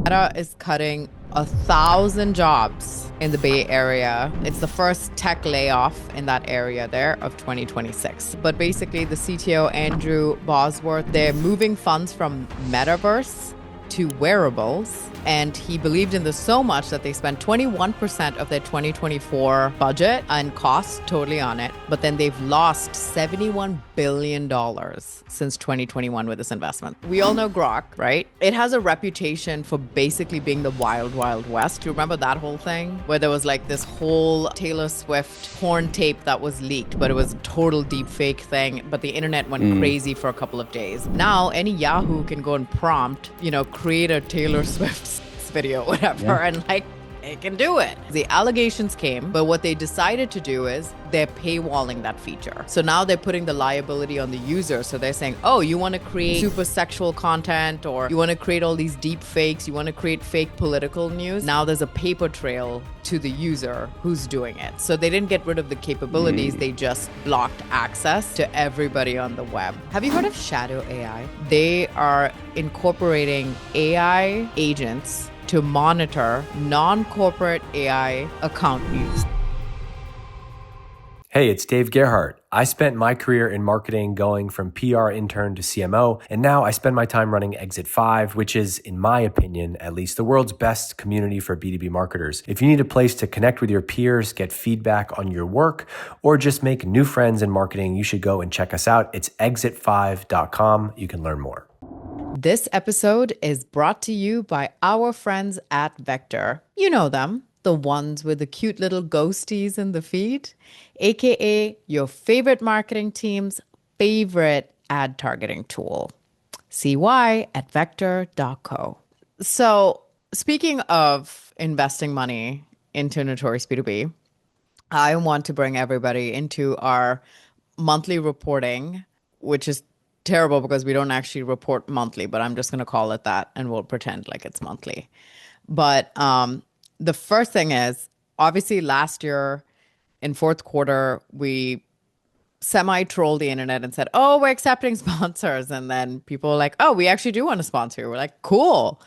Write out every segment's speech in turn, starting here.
Meta is cutting 1,000 jobs in the Bay Area. It's the first tech layoff in that area there of 2026. But basically, the CTO, Andrew Bosworth, they're moving funds from Metaverse to wearables. And he believed in this so much that they spent 21% of their 2024 budget and costs totally on it. But then they've lost $71 billion since 2021 with this investment. We all know Grok, right? It has a reputation for basically being the wild, wild west. Do you remember that whole thing where there was like this whole Taylor Swift porn tape that was leaked, but it was a total deep fake thing. But the internet went crazy for a couple of days. Now any Yahoo can go and prompt, create a Taylor Swift video, whatever, and like it can do it. The allegations came, but what they decided to do is they're paywalling that feature. So now they're putting the liability on the user. So they're saying, oh, you want to create super sexual content, or you want to create all these deep fakes, you want to create fake political news. Now there's a paper trail to the user who's doing it. So they didn't get rid of the capabilities, they just blocked access to everybody on the web. Have you heard of Shadow AI? They are incorporating AI agents to monitor non-corporate AI account use. Hey, it's Dave Gerhardt. I spent my career in marketing going from PR intern to CMO, and now I spend my time running Exit 5, which is, in my opinion, at least the world's best community for B2B marketers. If you need a place to connect with your peers, get feedback on your work, or just make new friends in marketing, you should go and check us out. It's exit5.com. You can learn more. This episode is brought to you by our friends at Vector. You know them, the ones with the cute little ghosties in the feed, aka your favorite marketing team's favorite ad targeting tool. See why at vector.co. So, speaking of investing money into Notorious B2B, I want to bring everybody into our monthly reporting, which is terrible because we don't actually report monthly, but I'm just going to call it that and we'll pretend like it's monthly. But the first thing is, obviously last year in fourth quarter, we semi-trolled the internet and said, oh, we're accepting sponsors. And then people were like, oh, we actually do want to sponsor you. We're like, cool.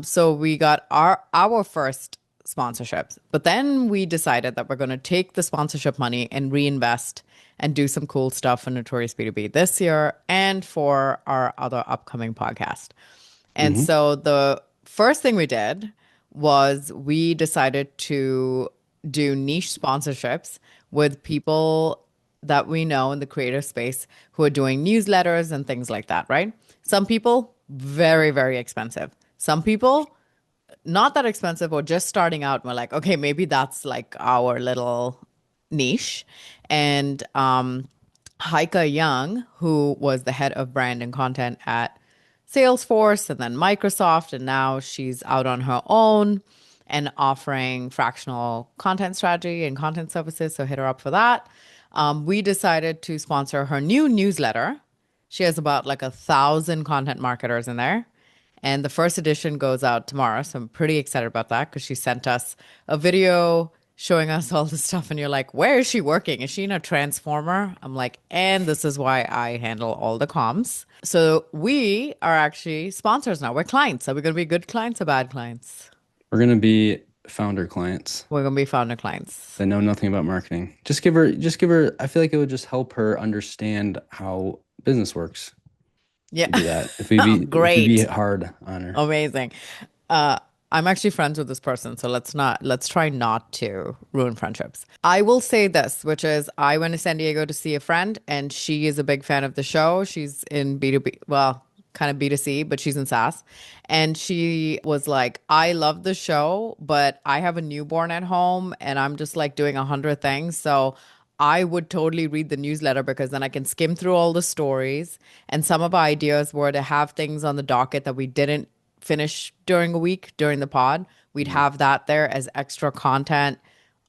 So we got our first sponsorships. But then we decided that we're going to take the sponsorship money and reinvest and do some cool stuff for Notorious B2B this year and for our other upcoming podcast. And so the first thing we did was we decided to do niche sponsorships with people that we know in the creative space who are doing newsletters and things like that, right? Some people, very, very expensive. Some people, not that expensive or just starting out. And we're like, okay, maybe that's like our little niche. And Heike Young, who was the head of brand and content at Salesforce and then Microsoft, and now she's out on her own and offering fractional content strategy and content services. So hit her up for that. We decided to sponsor her new newsletter. She has about like 1,000 content marketers in there. And the first edition goes out tomorrow. So I'm pretty excited about that because she sent us a video showing us all the stuff. And you're like, where is she working? Is she in a transformer? I'm like, and this is why I handle all the comms. So we are actually sponsors now. We're clients. Are we going to be good clients or bad clients? We're going to be founder clients. We're going to be founder clients. That know nothing about marketing. Just give her, I feel like it would just help her understand how business works. Yeah. Do that. If we Great. be hard on her. Amazing. I'm actually friends with this person, so let's try not to ruin friendships. I will say this, which is I went to San Diego to see a friend, and she is a big fan of the show. She's in B2B, well, kind of B2C, but she's in SaaS. And she was like, I love the show, but I have a newborn at home, and I'm just like doing 100 things. So I would totally read the newsletter because then I can skim through all the stories. And some of our ideas were to have things on the docket that we didn't finish during a week during the pod. We'd have that there as extra content.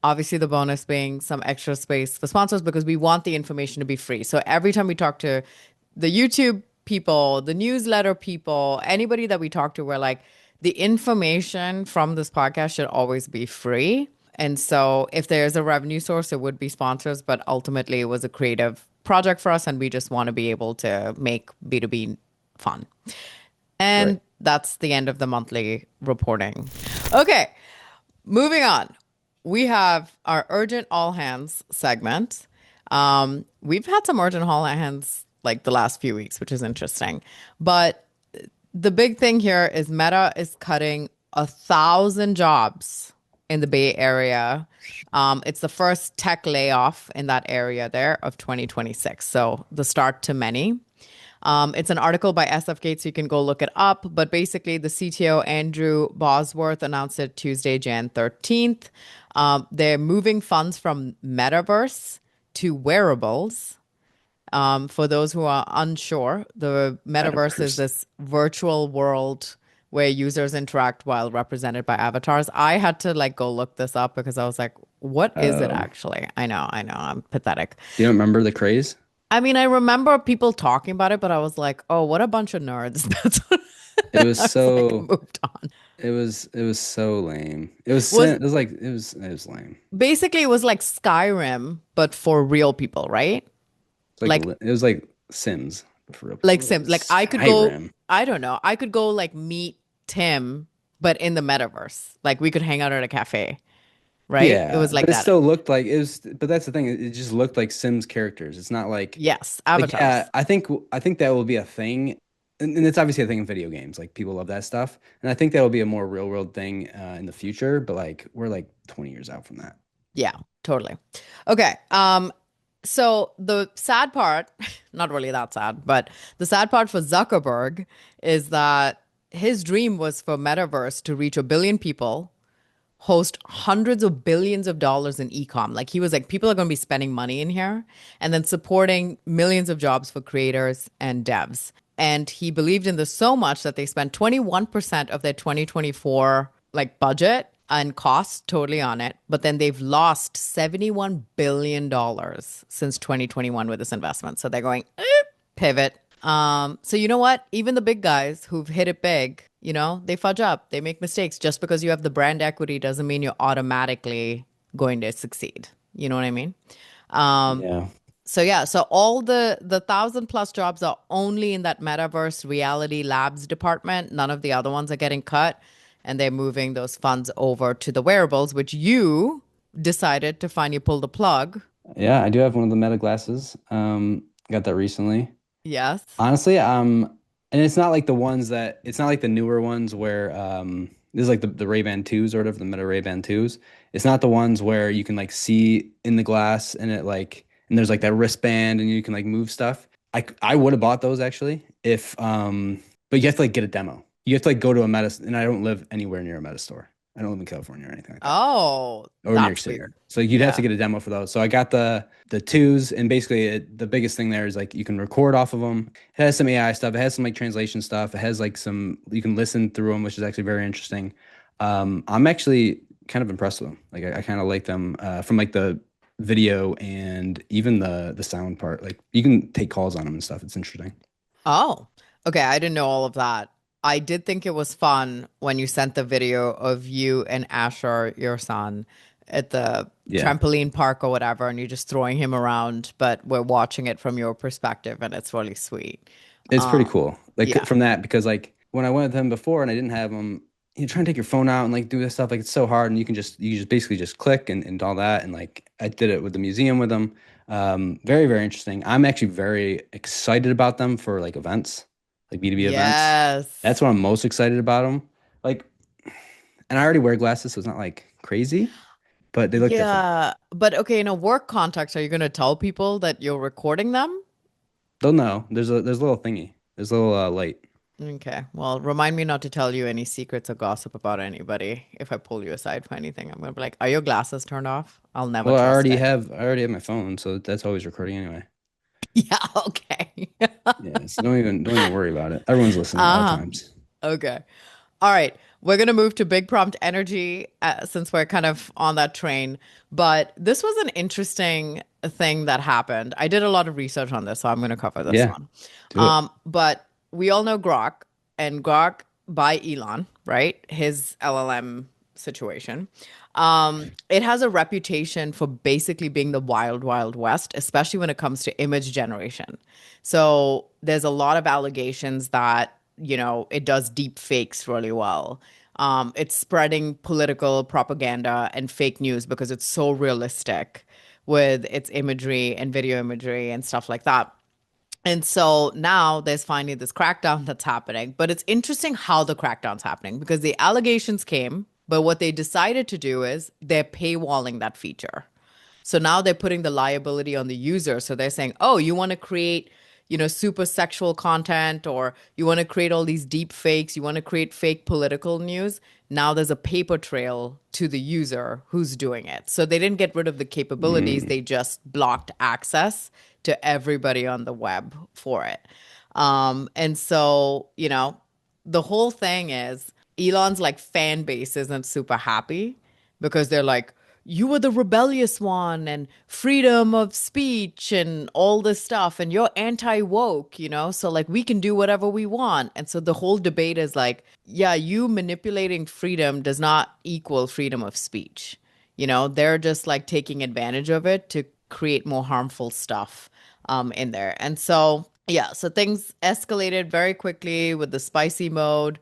Obviously, the bonus being some extra space for sponsors because we want the information to be free. So every time we talk to the YouTube people, the newsletter people, anybody that we talk to, we're like, the information from this podcast should always be free. And so if there's a revenue source, it would be sponsors, but ultimately it was a creative project for us and we just want to be able to make B2B fun. And That's the end of the monthly reporting. Okay, moving on. We have our urgent all hands segment. We've had some urgent all hands like the last few weeks, which is interesting. But the big thing here is Meta is cutting 1,000 jobs in the Bay Area. It's the first tech layoff in that area there of 2026. So the start to many. It's an article by SF Gates, so you can go look it up. But basically, the CTO, Andrew Bosworth, announced it Tuesday, Jan 13th. They're moving funds from Metaverse to wearables. For those who are unsure, the Metaverse is Metaverse. this virtual world where users interact while represented by avatars. I had to like go look this up because I was like, what is it Oh, actually? I know, I'm pathetic. you don't remember the craze? I mean, I remember people talking about it, but I was like, oh, what a bunch of nerds. That's what It was I was like, so moved on. it was so lame. Was It was lame. basically it was like Skyrim, but for real people, right? Like It was like Sims for real like people. It Sims. was Like I could go, Skyrim. I don't know, I could go like meet Tim, but in the metaverse. Like we could hang out at a cafe, right? It Yeah, was but like it that. still looked like it was. But that's the thing. It just looked like Sims characters. It's not Yes, like yeah. avatars. I think that will be a thing, and it's obviously a thing in video games. Like people love that stuff, and I think that will be a more real world thing in the future. But like we're like 20 years out from that. Yeah, totally. Okay. So the sad part, not really that sad, but the sad part for Zuckerberg is that his dream was for Metaverse to reach 1 billion people, host hundreds of billions of dollars in e-com. Like he was like, people are going to be spending money in here and then supporting millions of jobs for creators and devs. And he believed in this so much that they spent 21% of their 2024 like budget and costs totally on it. But then they've lost $71 billion since 2021 with this investment. So they're going, pivot. So you know what? Even the big guys who've hit it big, they fudge up, they make mistakes. Just because you have the brand equity doesn't mean you're automatically going to succeed. You know what I mean? Yeah, So yeah, so all the 1,000 plus jobs are only in that metaverse reality labs department. None of the other ones are getting cut, and they're moving those funds over to the wearables, which you decided to finally pull the plug. yeah. I do have one of the Meta glasses. Got that recently. Yes. Honestly, and it's not like the ones that it's not like the newer ones where this is like the Ray-Ban 2s or whatever, the Meta Ray-Ban 2s. It's not the ones where you can like see in the glass and it like and there's like that wristband and you can like move stuff. I would have bought those actually if but you have to like get a demo. You have to like go to a Meta and I don't live anywhere near a Meta store. I don't live in California or anything like that Oh, or New York that's City. weird. So you'd have to Yeah. get a demo for those. So I got the twos, and basically the biggest thing there is like you can record off of them. It has some AI stuff. It has some like translation stuff. It has like some you can listen through them, which is actually very interesting. I'm actually kind of impressed with them. Like I kind of like them from like the video and even the sound part. Like you can take calls on them and stuff. It's interesting. Oh, okay. I didn't know all of that. I did think it was fun when you sent the video of you and Asher, your son, at the Yeah, trampoline park or whatever, and you're just throwing him around, but we're watching it from your perspective, and it's really sweet. it's pretty Um, cool. Like yeah. from that because like when I went with him before and I didn't have him, you try and take your phone out and like do this stuff like it's so hard and you just basically just click and all that and like I did it with the museum with them. Very very interesting. I'm actually very excited about them for like events, like B2B events. Yes. That's what I'm most excited about them. Like, and I already wear glasses, so it's not like crazy, but they look different. Yeah. But okay, in a work context, are you going to tell people that you're recording them? They'll know. There's a little thingy. There's a little light. Okay. Well, remind me not to tell you any secrets or gossip about anybody if I pull you aside for anything. I'm going to be like, are your glasses turned off? I'll never Well, trust it. I already have my phone, so that's always recording anyway. Yeah, okay. Yeah, so don't even worry about it. Everyone's listening at all Ah, times. okay. All right. We're going to move to big prompt energy since we're kind of on that train. But this was an interesting thing that happened. I did a lot of research on this, so I'm going to cover this Yeah, one. do it. But we all know Grok and Grok by Elon, right? His LLM situation. It has a reputation for basically being the wild, wild west, especially when it comes to image generation. So there's a lot of allegations that it does deep fakes really well. It's spreading political propaganda and fake news because it's so realistic with its imagery and video imagery and stuff like that. And so now there's finally this crackdown that's happening. But it's interesting how the crackdown's happening because the allegations came, but what they decided to do is they're paywalling that feature. So now they're putting the liability on the user. So they're saying, oh, you want to create, super sexual content, or you want to create all these deep fakes, you want to create fake political news. Now there's a paper trail to the user who's doing it. So they didn't get rid of the capabilities, Mm. they just blocked access to everybody on the web for it. And so, the whole thing is Elon's like fan base isn't super happy because they're like, you were the rebellious one and freedom of speech and all this stuff, and you're anti woke, so like we can do whatever we want. And so the whole debate is like, yeah, you manipulating freedom does not equal freedom of speech. They're just like taking advantage of it to create more harmful stuff in there. And so, yeah, so things escalated very quickly with the spicy mode,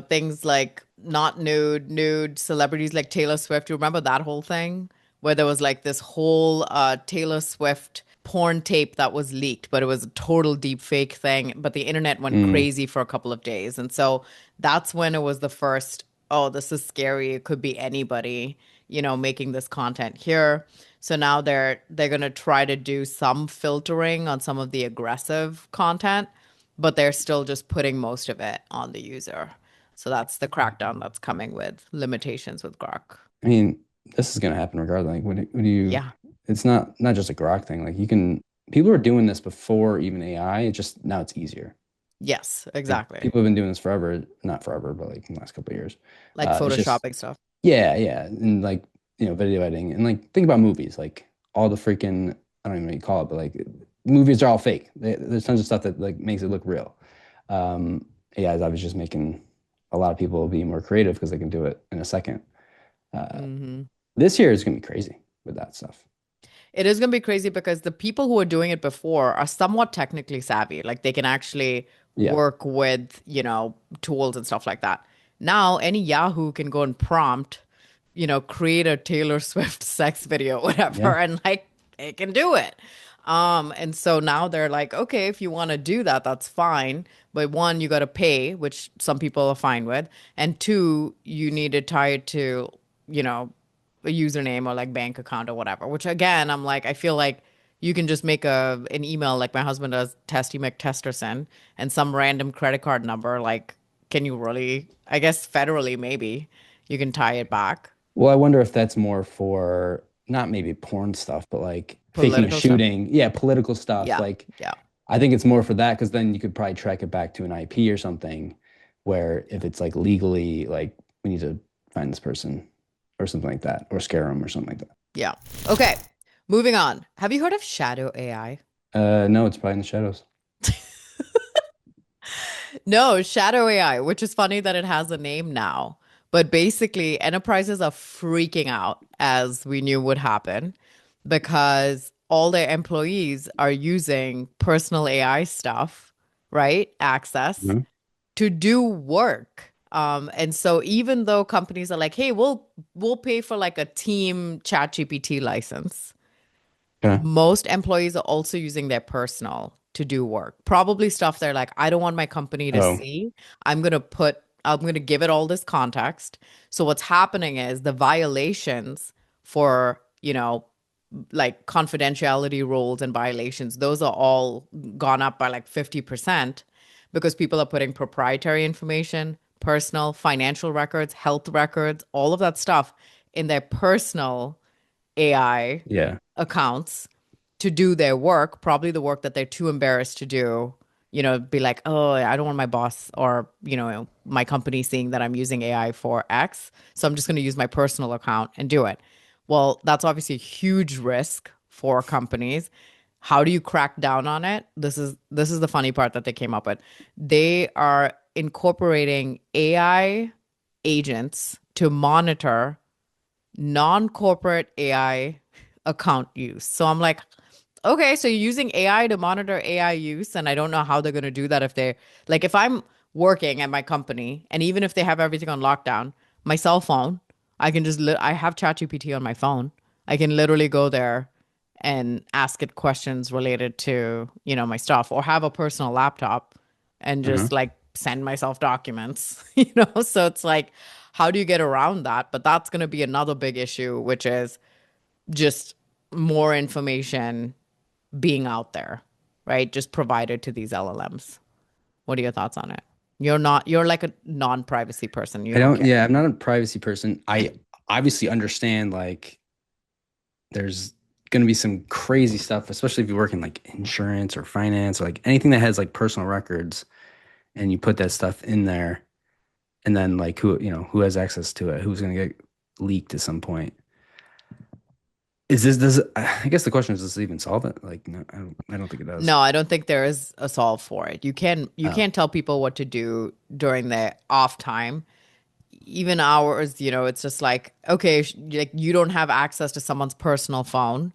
things like not nude, celebrities like Taylor Swift. You remember that whole thing where there was like this whole Taylor Swift porn tape that was leaked, but it was a total deep fake thing. But the internet went Mm. crazy for a couple of days. And so that's when it was the first, oh, this is scary. It could be anybody, making this content here. So now they're going to try to do some filtering on some of the aggressive content, but they're still just putting most of it on the user. So that's the crackdown that's coming with limitations with Grok. I mean, this is gonna happen regardless. Like, when you, Yeah. it's not just a Grok thing. Like, people were doing this before even AI. It just now it's easier. Yes, Like, exactly. people have been doing this forever, not forever, but like in the last couple of years. Like It's just photoshopping stuff. yeah, yeah, and like video editing and like think about movies. Like all the freaking I don't even know what you call it, but like movies are all fake. There's tons of stuff that like makes it look real. AI is obviously just making a lot of people be more creative because they can do it in a second. Uh, Hmm. this year is gonna be crazy with that stuff. It is going to be crazy because the people who were doing it before are somewhat technically savvy. Like they can actually Yeah, work with, tools and stuff like that. Now, any Yahoo can go and prompt, create a Taylor Swift sex video, yeah. whatever, and like it can do it. And so now they're like, okay, if you want to do that, that's fine. But one, you got to pay, which some people are fine with. And two, you need to tie it to, you know, a username or like bank account or whatever, which again, I'm like, I feel like you can just make an email like my husband does, Testy McTesterson, and some random credit card number. Like, can you really, I guess federally, maybe you can tie it back. Well, I wonder if that's more for not maybe porn stuff, but like faking a Political stuff. shooting. Yeah, political stuff. Yeah. Like Yeah. I think it's more for that because then you could probably track it back to an IP or something where if it's like legally, like we need to find this person or something like that, or scare them or something like that. Yeah. Okay. Moving on. Have you heard of shadow AI? No, it's probably in the shadows. No, shadow AI, which is funny that it has a name now. But basically, enterprises are freaking out, as we knew would happen, because all their employees are using personal AI stuff, right? Access Mhm. to do work. And so even though companies are like, hey, we'll pay for like a team chat GPT license, Okay. most employees are also using their personal to do work. Probably stuff they're like, I don't want my company to Oh, see. I'm going to give it all this context. So what's happening is the violations for, like confidentiality rules and violations, those are all gone up by like 50% because people are putting proprietary information, personal, financial records, health records, all of that stuff in their personal AI yeah. accounts to do their work, probably the work that they're too embarrassed to do, be like, oh, I don't want my boss or, my company seeing that I'm using AI for X. So I'm just going to use my personal account and do it. Well, that's obviously a huge risk for companies. How do you crack down on it? This is the funny part that they came up with. They are incorporating AI agents to monitor non-corporate AI account use. So I'm like, okay, so you're using AI to monitor AI use, and I don't know how they're going to do that if they like if I'm working at my company, and even if they have everything on lockdown, my cell phone, I can just I have ChatGPT on my phone. I can literally go there and ask it questions related to, my stuff, or have a personal laptop and Uh-huh. just like send myself documents. So it's like, how do you get around that? But that's going to be another big issue, which is just more information being out there, right? Just provided to these LLMs. What are your thoughts on it? You're like a non-privacy person. You I don't don't, care. yeah, I'm not a privacy person. I obviously understand like there's going to be some crazy stuff, especially if you work in like insurance or finance or like anything that has like personal records and you put that stuff in there and then like who has access to it, who's going to get leaked at some point. I guess the question is, does this even solve it? Like, no, I don't think it does. No, I don't think there is a solve for it. You Oh, can't tell people what to do during their off time. Even hours, it's just like, okay, like you don't have access to someone's personal phone.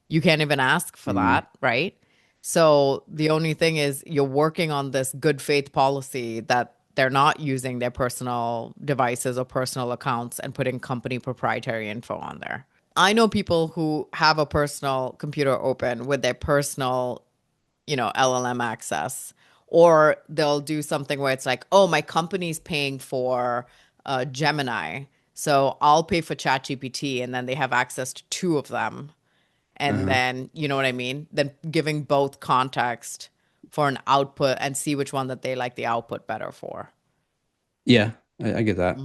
You can't even ask for mm, that, right? So the only thing is you're working on this good faith policy that they're not using their personal devices or personal accounts and putting company proprietary info on there. I know people who have a personal computer open with their personal, LLM access, or they'll do something where it's like, oh, my company's paying for Gemini, so I'll pay for ChatGPT, and then they have access to two of them, and uh-huh. then you know what I mean. Then giving both context for an output and see which one that they like the output better for. Yeah, I get that.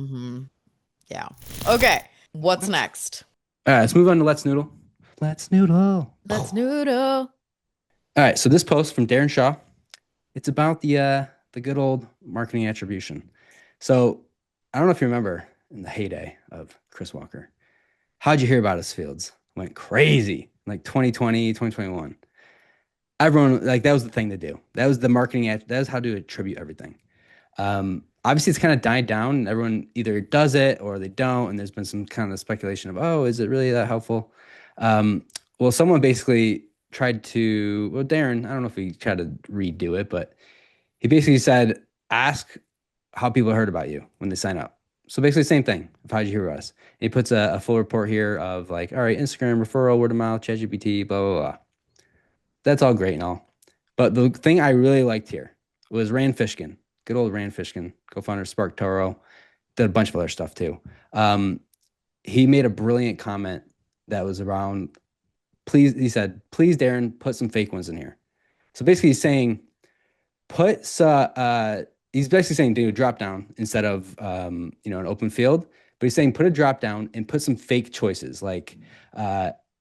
Yeah. Okay. What's What? next? All right, let's move on to Let's Noodle. Let's Noodle. Let's All noodle. right, so this post from Darren Shaw, it's about the good old marketing attribution. So I don't know if you remember in the heyday of Chris Walker. How'd you hear about his fields? Went crazy like 2020, 2021. Everyone like that was the thing to do. That was the that was how to attribute everything. Obviously, it's kind of died down. And everyone either does it or they don't. And there's been some kind of speculation of, oh, is it really that helpful? Well, someone basically tried to, well, Darren, I don't know if he tried to redo it, but he basically said, ask how people heard about you when they sign up. So basically, same thing. Of how'd you hear about us? And he puts a full report here of like, all right, Instagram referral, word of mouth, ChatGPT, blah blah blah. That's all great and all, but the thing I really liked here was Rand Fishkin, good old Rand Fishkin, co-founder of Spark Toro, did a bunch of other stuff too. Um, he made a brilliant comment that was around. Please, he said, please, Darren, put some fake ones in here. So basically, he's saying put he's basically saying do a drop down instead of an open field. But he's saying put a drop down and put some fake choices like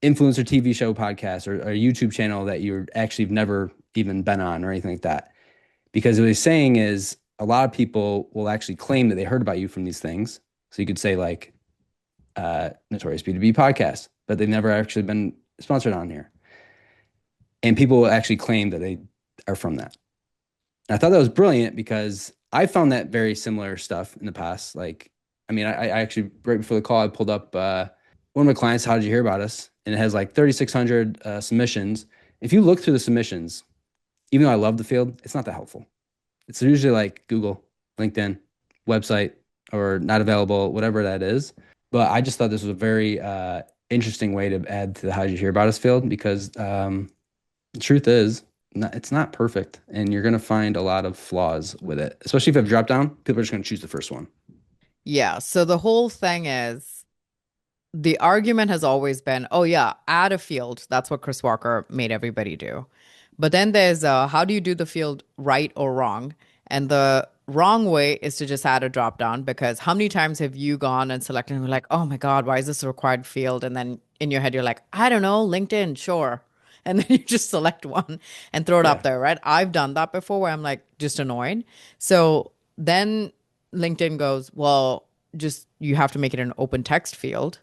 influencer TV show podcast or a YouTube channel that you're actually never even been on or anything like that. Because what he's saying is a lot of people will actually claim that they heard about you from these things. So you could say like Notorious B2B podcast, but they've never actually been sponsored on here. And people will actually claim that they are from that. And I thought that was brilliant because I found that very similar stuff in the past. Like, I mean, I actually, right before the call, I pulled up one of my clients, how did you hear about us? And it has like 3,600 submissions. If you look through the submissions, even though I love the field, it's not that helpful. It's usually like Google, LinkedIn, website, or not available, whatever that is. But I just thought this was a very interesting way to add to the how did you hear about us field because the truth is, it's not perfect, and you're going to find a lot of flaws with it. Especially if you have drop down, people are just going to choose the first one. Yeah. So the whole thing is the argument has always been, oh yeah, add a field. That's what Chris Walker made everybody do. But then there's how do you do the field right or wrong? And the wrong way is to just add a drop down because how many times have you gone and selected and were like, oh my God, why is this a required field? And then in your head, you're like, I don't know, LinkedIn, sure. And then you just select one and throw it up Yeah. there, right? I've done that before where I'm like just annoyed. So then LinkedIn goes, well, just you have to make it an open text field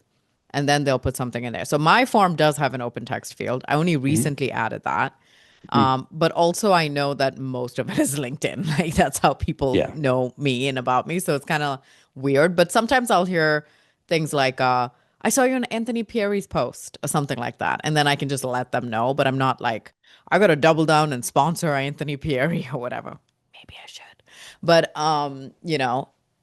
and then they'll put something in there. So my form does have an open text field. I only Mhm. recently added that. Mhm. But also I know that most of it is LinkedIn. Like that's how people Yeah. know me and about me. So it's kind of weird. But sometimes I'll hear things like, I saw you on Anthony Pierre's post or something like that. And then I can just let them know. But I'm not like, I got to double down and sponsor Anthony Pierre or whatever. Maybe I should. But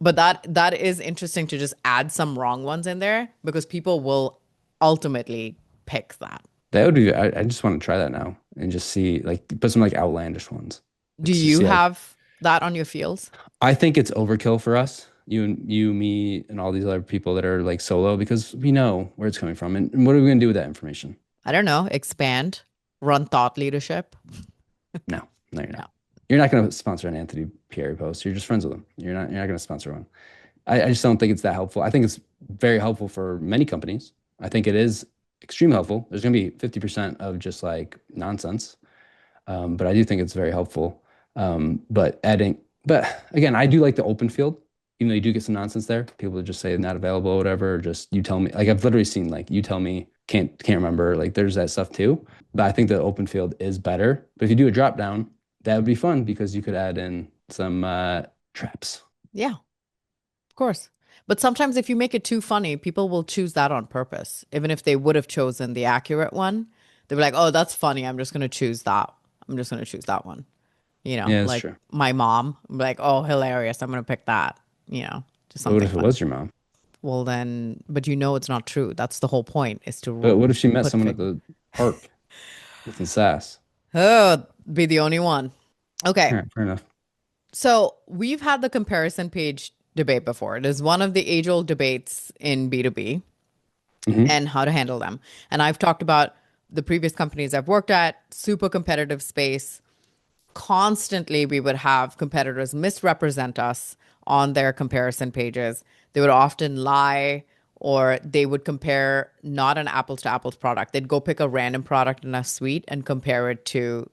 but that is interesting to just add some wrong ones in there because people will ultimately pick that. That would be, I just want to try that now and just see, like, put some like outlandish ones. Do Let's just you see, like, have that on your fields? I think it's overkill for us, you, me, and all these other people that are like solo because we know where it's coming from. And what are we going to do with that information? I don't know, expand, run thought leadership. No, no, you're not. No. You're not going to sponsor an Anthony Pierre post. You're just friends with him. You're not going to sponsor one. I just don't think it's that helpful. I think it's very helpful for many companies. I think it is extremely helpful. There's going to be 50% of just like nonsense. But I do think it's very helpful. But again, I do like the open field, even though you do get some nonsense there. People just say not available or whatever, or just you tell me. Like I've literally seen like you tell me can't remember. Like there's that stuff too. But I think the open field is better. But if you do a drop down, that would be fun because you could add in some traps. Yeah, of course. But sometimes if you make it too funny, people will choose that on purpose. Even if they would have chosen the accurate one, they'll be like, oh, that's funny. I'm just going to choose that. I'm just going to choose that one. Yeah, that's Like true. my mom, I'm like, oh, hilarious. I'm going to pick that, just But what something if it funny. was your mom? Well, then, but it's not true. That's the whole point is to But what if she met put someone at fake. the park with the sass? Oh, be the only one. All Okay. right, fair enough. So we've had the comparison page debate before. It is one of the age-old debates in B2B Hmm. and how to handle them. And I've talked about the previous companies I've worked at, super competitive space. Constantly, we would have competitors misrepresent us on their comparison pages. They would often lie or they would compare not an apples to apples product. They'd go pick a random product in a suite and compare it to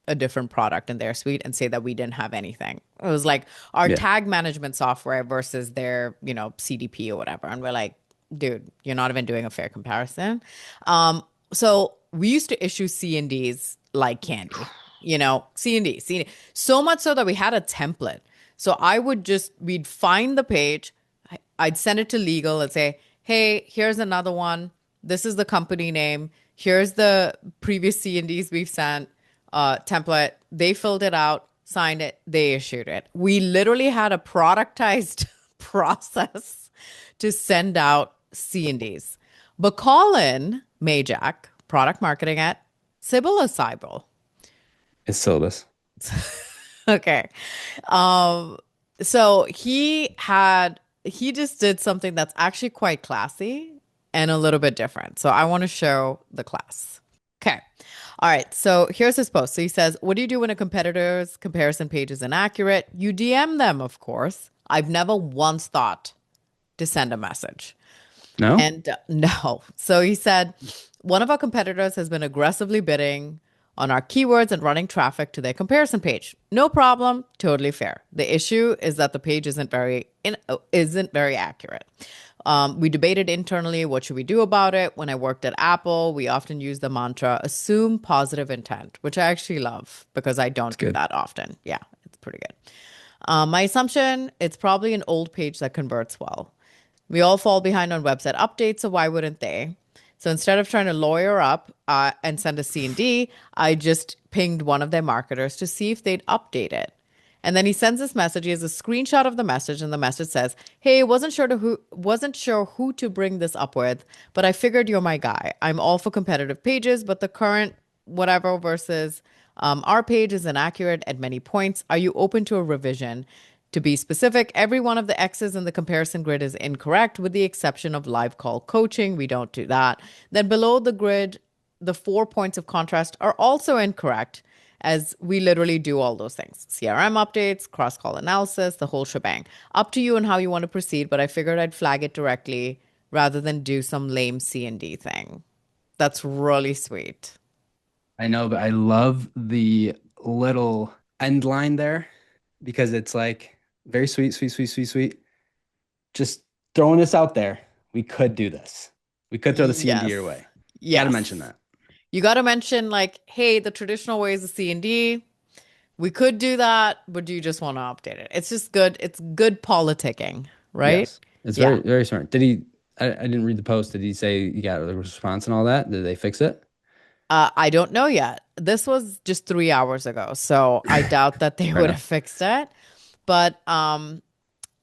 a different product in their suite and say that we didn't have anything. It was like our Yeah. tag management software versus their, CDP or whatever. And we're like, dude, you're not even doing a fair comparison. So we used to issue C&Ds like candy, C&D. So much so that we had a template. So we'd find the page, I'd send it to legal and say, hey, here's another one. This is the company name. Here's the previous C&Ds we've sent template. They filled it out, signed it, they issued it. We literally had a productized process to send out C&Ds. But Colin Majak, product marketing at Sibylla Cybel. It's syllabus. Okay. Um, so he just did something that's actually quite classy and a little bit different. So I want to show the class. Okay. All right. So here's his post. So he says, what do you do when a competitor's comparison page is inaccurate? You DM them, of course. I've never once thought to send a message. No? And no. So he said, one of our competitors has been aggressively bidding on our keywords and running traffic to their comparison page. No problem, totally fair. The issue is that the page isn't very accurate. We debated internally what should we do about it. When I worked at Apple, we often use the mantra assume positive intent, which I actually love because I It's don't do good. that often. Yeah, it's pretty good. My assumption, it's probably an old page that converts well. We all fall behind on website updates, so why wouldn't they? So instead of trying to lawyer up and send a C&D, I just pinged one of their marketers to see if they'd update it. And then he sends this message. He has a screenshot of the message, and the message says, "Hey, wasn't sure who to bring this up with, but I figured you're my guy. I'm all for competitive pages, but the current whatever versus our page is inaccurate at many points. Are you open to a revision? To be specific, every one of the X's in the comparison grid is incorrect, with the exception of live call coaching. We don't do that. Then below the grid, the 4 points of contrast are also incorrect, as we literally do all those things: CRM updates, cross call analysis, the whole shebang. Up to you and how you want to proceed, but I figured I'd flag it directly rather than do some lame C&D thing." That's really sweet. I know, but I love the little end line there because it's like very sweet, sweet, sweet, sweet, sweet. Just throwing this out there. We could do this. We could throw the C&D your Yes. way. Got to mention Yes. that. You got to mention, like, hey, the traditional way is a C&D. We could do that, but do you just want to update it? It's just good. It's good politicking, right? Yes. It's Yeah. very, very smart. I didn't read the post. Did he say you got a response and all that? Did they fix it? I don't know yet. This was just 3 hours ago, so I doubt that they Fair would have enough. fixed it. But oh,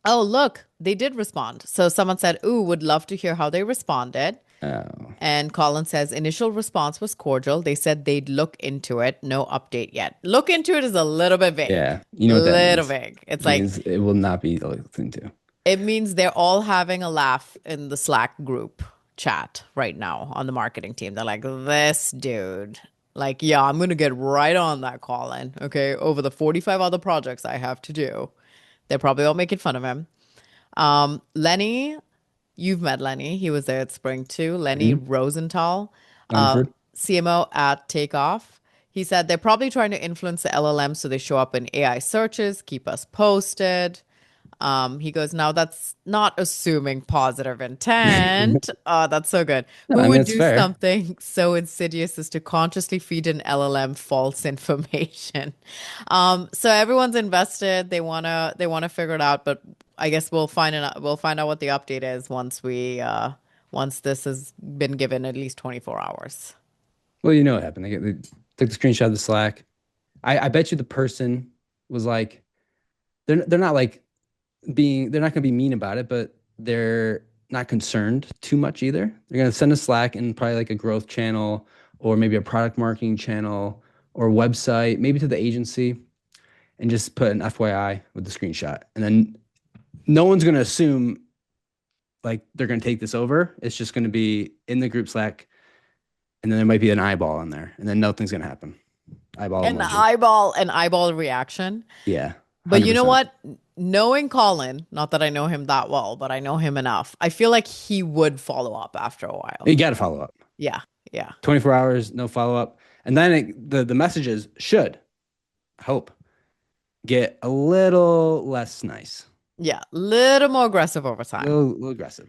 look, they did respond. So someone said, "Ooh, would love to hear how they responded." Oh, And Colin says, initial response was cordial. They said they'd look into it. No update yet. Look into it is a little bit vague. yeah. You know what that Little means. vague. It's It like means it will not be looked into. it means they're all having a laugh in the Slack group chat right now on the marketing team. They're like, this dude, like, yeah, I'm gonna get right on that, Colin. Okay, over the 45 other projects I have to do. They're probably all making fun of him. Lenny, you've met Lenny. He was there at Spring too. Lenny Mhm. Rosenthal, uh, Unford. CMO at Takeoff. He said they're probably trying to influence the LLM so they show up in AI searches, keep us posted. He goes, now that's not assuming positive intent. Oh, that's so good. No, Who I mean would it's do fair. something so insidious as to consciously feed an LLM false information? So everyone's invested. They wanna figure it out, but I guess we'll find out what the update is once this has been given at least 24 hours. Well, you know what happened. They took the screenshot of the Slack. I bet you the person was like, they're not like they're not going to be mean about it, but they're not concerned too much either. They're going to send a Slack in probably like a growth channel or maybe a product marketing channel or website, maybe to the agency, and just put an FYI with the screenshot. And then no one's going to assume like they're going to take this over. It's just going to be in the group Slack, and then there might be an eyeball in there, and then nothing's going to happen. Eyeball emoji. An eyeball reaction. Yeah, But you know 100%. what? Knowing Colin, not that I know him that well, but I know him enough. I feel like he would follow up after a while. You got to follow up. Yeah, yeah, 24 hours, no follow up. And then the messages should, I hope, get a little less nice, yeah. Little more aggressive over a time. little aggressive.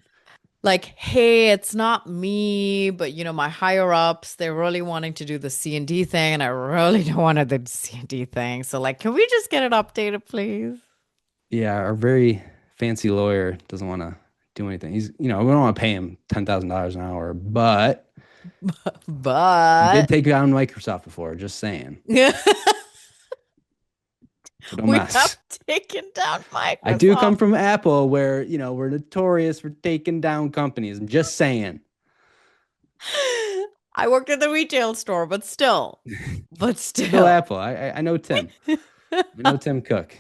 Like, hey, it's not me, but my higher ups, they're really wanting to do the C&D thing, and I really don't want to do the C&D thing. So, like, can we just get it updated, please? Yeah, our very fancy lawyer doesn't want to do anything. We don't want to pay him $10,000 an hour, but he did But take down Microsoft before, just saying. So don't we have mess. taken down I do Microsoft. come from Apple where, we're notorious for taking down companies. I'm just saying. I worked at the retail store, but still, but Still still. Apple. I know Tim. I know Tim Cook.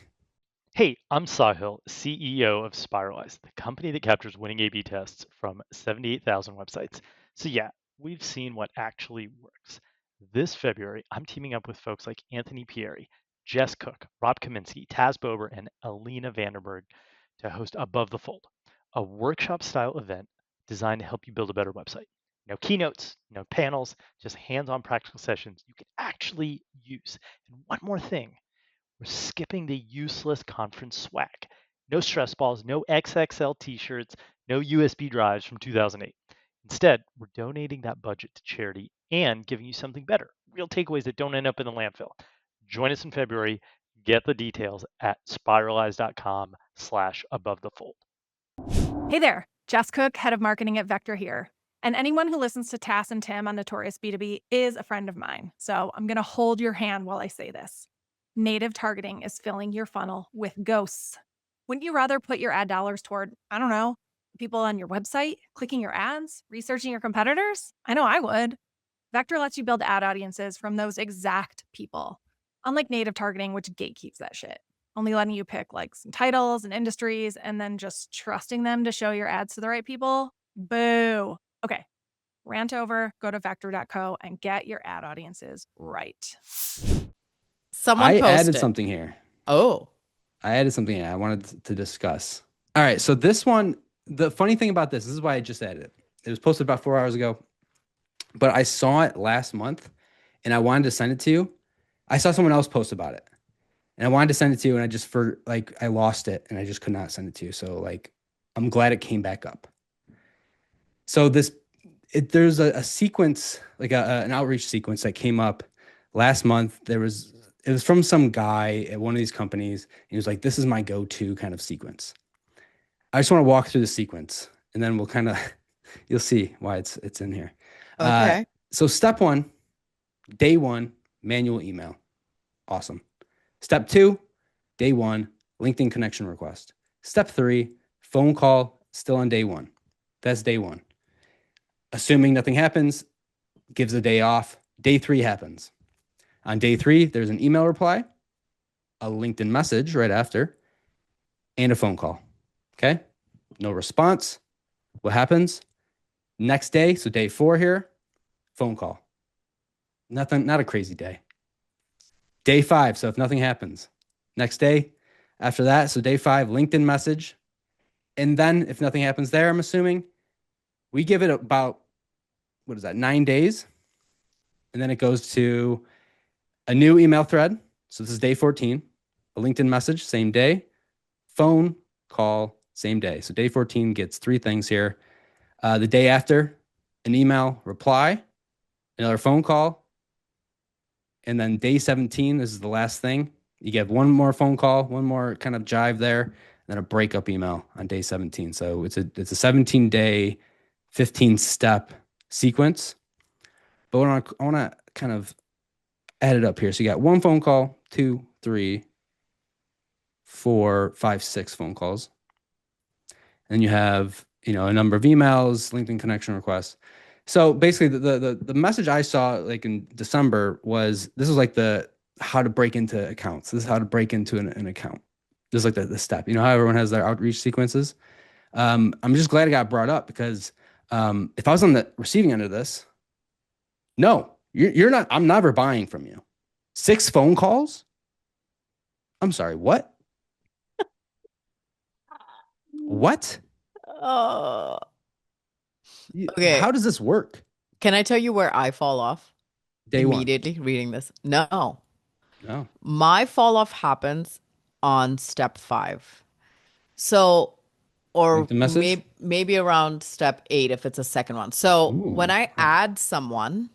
Hey, I'm Sahil, CEO of Spiralize, the company that captures winning A/B tests from 78,000 websites. So yeah, we've seen what actually works. This February, I'm teaming up with folks like Anthony Pieri, Jess Cook, Rob Kaminsky, Taz Bober, and Alina Vanderberg to host Above the Fold, a workshop-style event designed to help you build a better website. No keynotes, no panels, just hands-on practical sessions you can actually use. And one more thing. We're skipping the useless conference swag. No stress balls, no XXL t-shirts, no USB drives from 2008. Instead, we're donating that budget to charity and giving you something better, real takeaways that don't end up in the landfill. Join us in February. Get the details at spiralize.com/above the fold. Hey there, Jess Cook, head of marketing at Vector here. And anyone who listens to Tass and Tim on Notorious B2B is a friend of mine. So I'm going to hold your hand while I say this. Native targeting is filling your funnel with ghosts. Wouldn't you rather put your ad dollars toward, I don't know, people on your website, clicking your ads, researching your competitors? I know I would. Vector lets you build ad audiences from those exact people. Unlike native targeting, which gatekeeps that shit, only letting you pick like some titles and industries and then just trusting them to show your ads to the right people. Boo. Okay, rant over, go to vector.co and get your ad audiences right. Someone I added posted. something here. Oh, I added something here I wanted to discuss. All right. So this one, the funny thing about this is why I just added it. It was posted about 4 hours ago, but I saw it last month and I wanted to send it to you. I saw someone else post about it and I wanted to send it to you and I lost it and I just could not send it to you. So like, I'm glad it came back up. So there's a sequence, like an outreach sequence that came up last month. It was from some guy at one of these companies. He was like, this is my go-to kind of sequence. I just want to walk through the sequence and then we'll kind of, you'll see why it's in here. okay. So step one, day one, manual email. Awesome. Step two, day one, LinkedIn connection request. Step 3, phone call, still on day 1. That's day 1. Assuming nothing happens, gives a day off. Day 3 happens. On day 3, there's an email reply, a LinkedIn message right after, and a phone call. Okay? No response. What happens? Next day, so day 4 here, phone call. Nothing, not a crazy day. Day 5, so if nothing happens. Next day, after that, so day 5, LinkedIn message. And then if nothing happens there, I'm assuming, we give it about, 9 days? And then it goes to a new email thread. So this is day 14. A LinkedIn message, same day. Phone call, same day. So day 14 gets 3 things here. The day after, an email reply, another phone call. And then day 17, this is the last thing. You get one more phone call, one more kind of jive there, and then a breakup email on day 17. So it's a 17-day, 15-step sequence. But I want to kind of add it up here. So you got 1 phone call, 2, 3, 4, 5, 6 phone calls. And you have, a number of emails, LinkedIn connection requests. So basically the message I saw like in December was, this is like the how to break into accounts. This is how to break into an account. This is like the step, how everyone has their outreach sequences. I'm just glad it got brought up because if I was on the receiving end of this, no, you're not, I'm never buying from you. 6 phone calls? I'm sorry, what? What? Oh. Okay. How does this work? Can I tell you where I fall off? Day 1. Immediately reading this. No. No. My fall off happens on step 5. So, or LinkedIn message? maybe around step 8 if it's a second one. So Ooh. when I add someone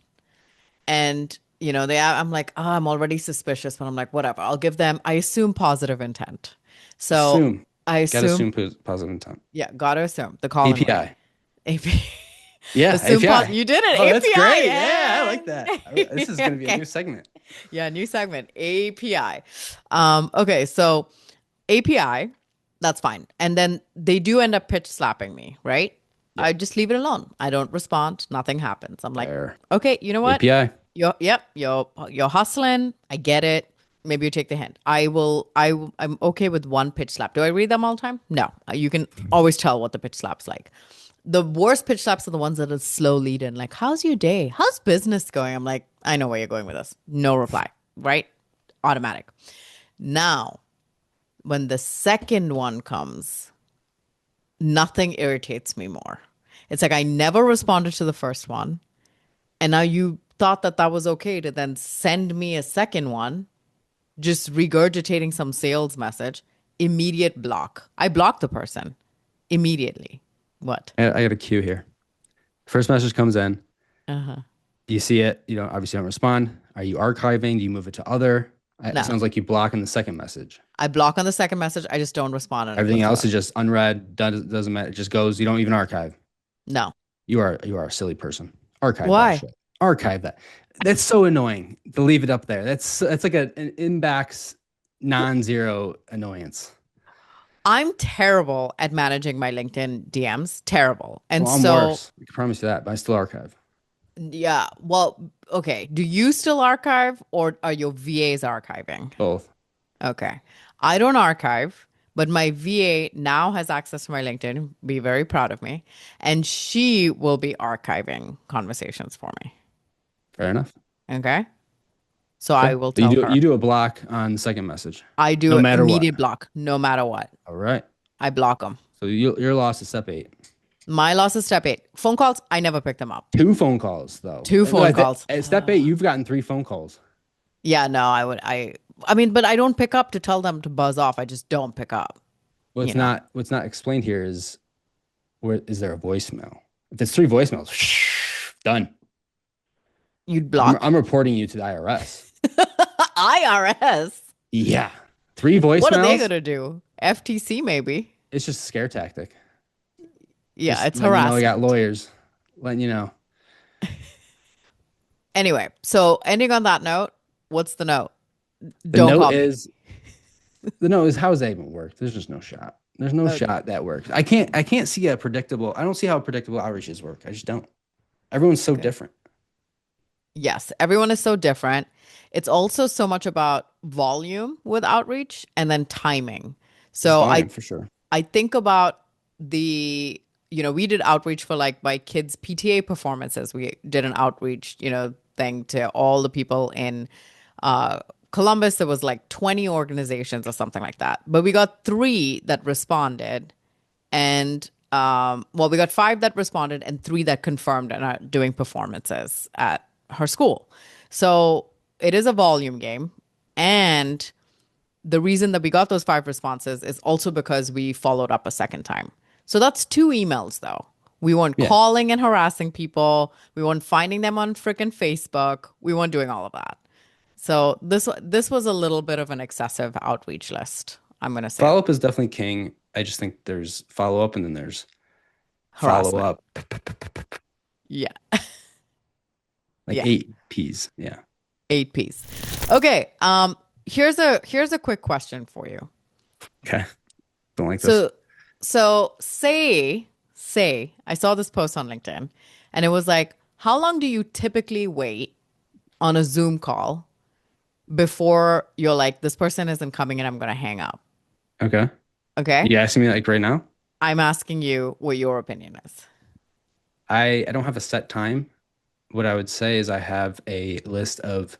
and I'm like, I'm already suspicious, but I'm like, whatever. I'll give them, I assume positive intent. So I Gotta assume, assume positive intent. yeah, gotta assume the calling API. rate. API. Yeah, Assume API. you did it. Oh, API. that's great. Yeah. Yeah, I like that. This is going to be a Okay. new segment. Yeah, new segment. API. Okay, so API, that's fine. And then they do end up pitch slapping me, right? Yep. I just leave it alone. I don't respond. Nothing happens. I'm like, There. okay, you know what? API. You're hustling. I get it. Maybe you take the hint. I'm okay with one pitch slap. Do I read them all the time? No. You can always tell what the pitch slap's like. The worst pitch slaps are the ones that are slow lead in. Like, how's your day? How's business going? I'm like, I know where you're going with this. No reply, right? Automatic. Now, when the second one comes, nothing irritates me more. It's like I never responded to the first one. And now you thought that was okay to then send me a second one, just regurgitating some sales message, immediate block. I block the person immediately. What? I got a cue here. First message comes in. Uh-huh. You see it. Obviously don't respond. Are you archiving? Do you move it to other? No. It sounds like you block on the second message. I block on the second message. I just don't respond. Everything else is just unread. Doesn't matter. It just goes. You don't even archive. No. You are a silly person. Archive Why? that shit. Archive that. That's so annoying to leave it up there. That's like an inbox non-zero annoyance. I'm terrible at managing my LinkedIn DMs. Terrible. And I'm worse. I can promise you that, but I still archive. Yeah. Well, okay. Do you still archive or are your VAs archiving? Both. Okay. I don't archive, but my VA now has access to my LinkedIn. Be very proud of me. And she will be archiving conversations for me. Fair enough. Okay. So I will tell her. You do a block on the second message. I do no an matter immediate what. block, no matter what. All right. I block them. So your loss is step 8. My loss is step 8. Phone calls, I never pick them up. 2 phone calls, though. 2 phone calls. At step 8, you've gotten 3 phone calls. Yeah, no, I mean, but I don't pick up to tell them to buzz off. I just don't pick up. What's not explained here is, where is there a voicemail? If it's 3 voicemails, done. You'd block. I'm reporting you to the IRS. IRS? Yeah. 3 voicemails. What are they going to do? FTC, maybe. It's just a scare tactic. Yeah, just it's harassment. We got lawyers letting you know. Anyway, so ending on that note, what's the note? The note is No, is how does that even work? There's just no shot. There's no Okay. shot that works. I can't see a predictable. I don't see how predictable outreaches work. I just don't. Everyone's so Okay. different. Yes, everyone is so different. It's also so much about volume with outreach and then timing. It's So volume for sure. I think about the, we did outreach for like my kids' PTA performances. We did an outreach, thing to all the people in uh, Columbus. There was like 20 organizations or something like that. But we got three that responded. And well, we got five that responded and three that confirmed and are doing performances at her school. So it is a volume game. And the reason that we got those five responses is also because we followed up a second time. So that's two emails, though. We weren't Yeah. calling and harassing people. We weren't finding them on freaking Facebook. We weren't doing all of that. So this was a little bit of an excessive outreach list. I'm gonna say Follow up is definitely king. I just think there's follow up and then there's follow harassment. up, Yeah, like yeah, eight P's. Yeah. 8 piece. Okay. Here's a quick question for you. Okay. Don't like this. So say I saw this post on LinkedIn, and it was like, how long do you typically wait on a Zoom call before you're like, this person isn't coming and I'm gonna hang up? Okay. Okay. You asking me like right now? I'm asking you what your opinion is. I don't have a set time. What I would say is I have a list of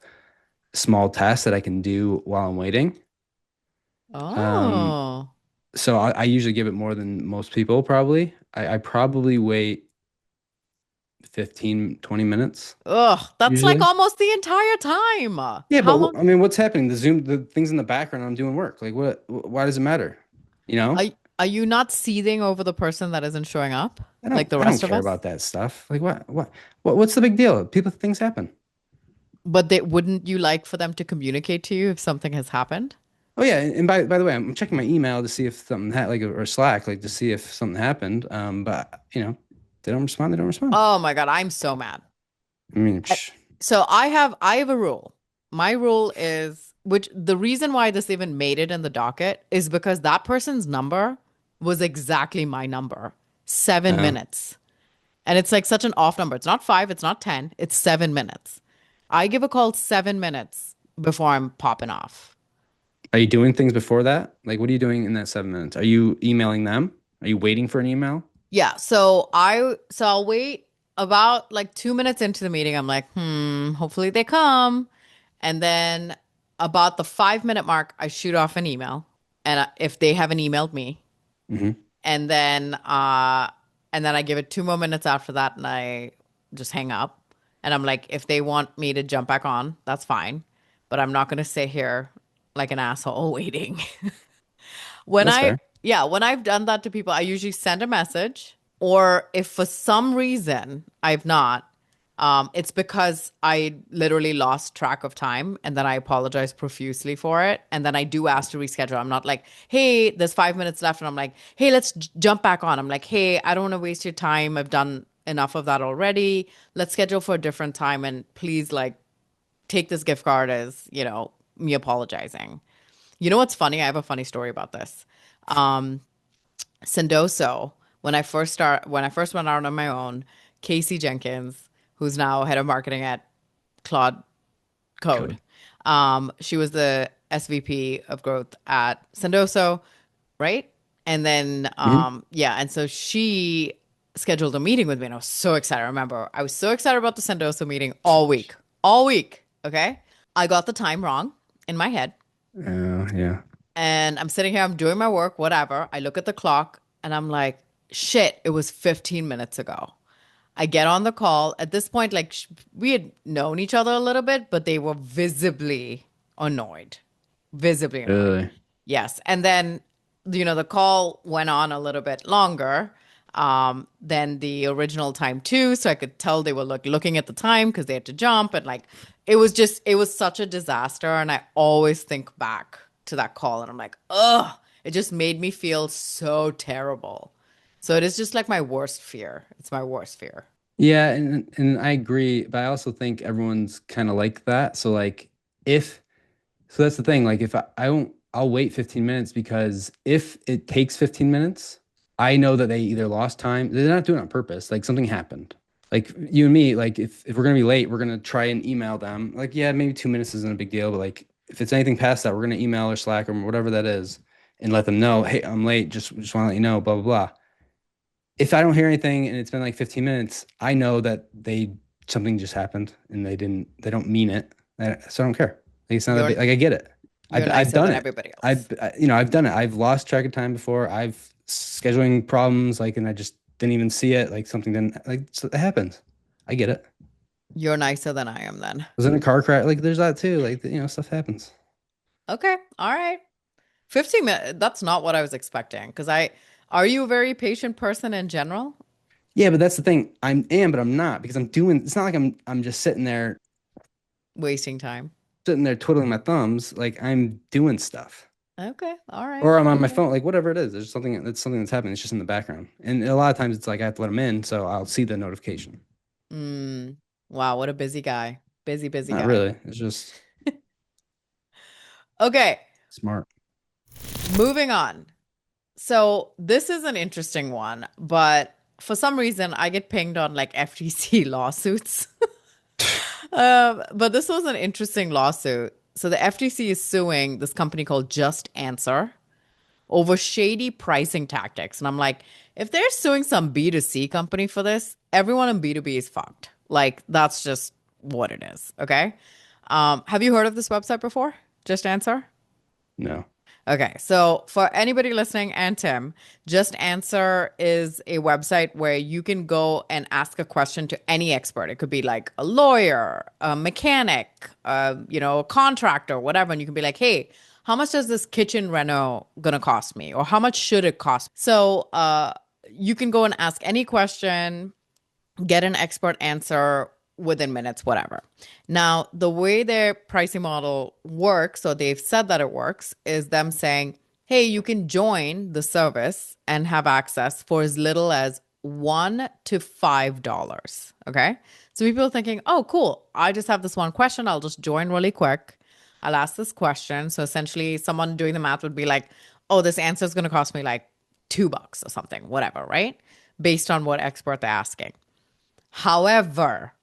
small tasks that I can do while I'm waiting. Um, Oh. so I usually give it more than most people probably. I probably wait 15, 20 minutes Ugh, that's like usually. almost the entire time. Yeah, but How long I mean, what's happening? The things in the background, I'm doing work. Like why does it matter? You know? are are you not seething over the person that isn't showing up like the I don't rest of care us? about that stuff. Like what's the big deal? Things happen. But they wouldn't you like for them to communicate to you if something has happened? Oh yeah, and by the way, I'm checking my email to see if something had like or Slack like to see if something happened. But they don't respond. They don't respond. Oh my God, I'm so mad. I mean, So I have a rule. My rule is which the reason why this even made it in the docket is because that person's number was exactly my number. 7 minutes. And it's like such an off number. It's not five, it's not 10, it's 7 minutes. I give a call 7 minutes before I'm popping off. are you doing things before that? Like, what are you doing in that 7 minutes? Are you emailing them? Are you waiting for an email? Yeah, so I'll wait about like 2 minutes into the meeting. I'm like, hopefully they come. And then about the 5 minute mark, I shoot off an email. And if they haven't emailed me, Hmm. and then I give it 2 more minutes after that, and I just hang up. And I'm like, if they want me to jump back on, that's fine, but I'm not gonna sit here like an asshole waiting. When That's I, fair. yeah, when I've done that to people, I usually send a message, or if for some reason I've not, it's because I literally lost track of time and then I apologize profusely for it. And then I do ask to reschedule. I'm not like, hey, there's 5 minutes left. And I'm like, hey, let's jump back on. I'm like, hey, I don't want to waste your time. I've done enough of that already. Let's schedule for a different time. And please, like, take this gift card as, me apologizing. You know what's funny? I have a funny story about this. Um, Sendoso, when I first went out on my own, Casey Jenkins, who's now head of marketing at Claude Code, Code. she was the SVP of growth at Sendoso, right? And then Hmm. yeah, and so she scheduled a meeting with me, and I was so excited. I remember I was so excited about the Sendoso meeting all week, all week. Okay, I got the time wrong in my head. Yeah. And I'm sitting here, I'm doing my work, whatever. I look at the clock and I'm like, shit, it was 15 minutes ago. I get on the call. At this point, like we had known each other a little bit, but they were visibly annoyed. Visibly annoyed. Really? Yes. And then, the call went on a little bit longer than the original time too. So I could tell they were looking at the time because they had to jump. And like, it was such a disaster. And I always think back to that call and I'm like, ugh, it just made me feel so terrible. So it is just like my worst fear. It's my worst fear. Yeah, and I agree, but I also think everyone's kind of like that. So like if so that's the thing. Like if I don't I'll wait 15 minutes because if it takes 15 minutes, I know that they either lost time, they're not doing it on purpose. Like something happened. Like you and me, like if we're gonna be late, we're gonna try and email them. Like, yeah, maybe 2 minutes isn't a big deal, but like if it's anything past that, we're gonna email or Slack or whatever that is and let them know, hey, I'm late, just want to let you know, blah, blah, blah. If I don't hear anything and it's been like 15 minutes, I know that something just happened and they don't mean it. So I don't care. Like it's not You're, like I get it. you're I've nicer done than it. everybody else. I've done it. I've lost track of time before. I've scheduling problems, like, and I just didn't even see it. Like something didn't, like, so it happens. I get it. You're nicer than I am then. Was in a car crash. Like there's that too. Like, stuff happens. Okay. All right. 15 minutes. That's not what I was expecting. Are you a very patient person in general? Yeah, but that's the thing. But I'm not because it's not like I'm just sitting there Wasting time. twiddling my thumbs. Like I'm doing stuff. Okay. All right. Or I'm on my phone, like whatever it is. There's something that's happening. It's just in the background. And a lot of times it's like I have to let them in, so I'll see the notification. Wow, what a busy guy. Busy Not guy. really. It's just Okay. smart. Moving on. So this is an interesting one, but for some reason I get pinged on like FTC lawsuits. But this was an interesting lawsuit. So the FTC is suing this company called JustAnswer over shady pricing tactics. And I'm like, if they're suing some B2C company for this, everyone in B2B is fucked. Like, that's just what it is. Okay. Have you heard of this website before? JustAnswer? No. Okay, so for anybody listening and Tim, JustAnswer is a website where you can go and ask a question to any expert. It could be like a lawyer, a mechanic, a contractor, whatever. And you can be like, hey, how much is this kitchen reno gonna cost me? Or how much should it cost? So you can go and ask any question, get an expert answer within minutes, whatever. Now, the way their pricing model works, so they've said that it works, is them saying, hey, you can join the service and have access for as little as $1 to $5. Okay. So people are thinking, oh, cool. I just have this one question. I'll just join really quick. I'll ask this question. So essentially, someone doing the math would be like, oh, this answer is going to cost me like $2 or something, whatever, right? Based on what expert they're asking. However,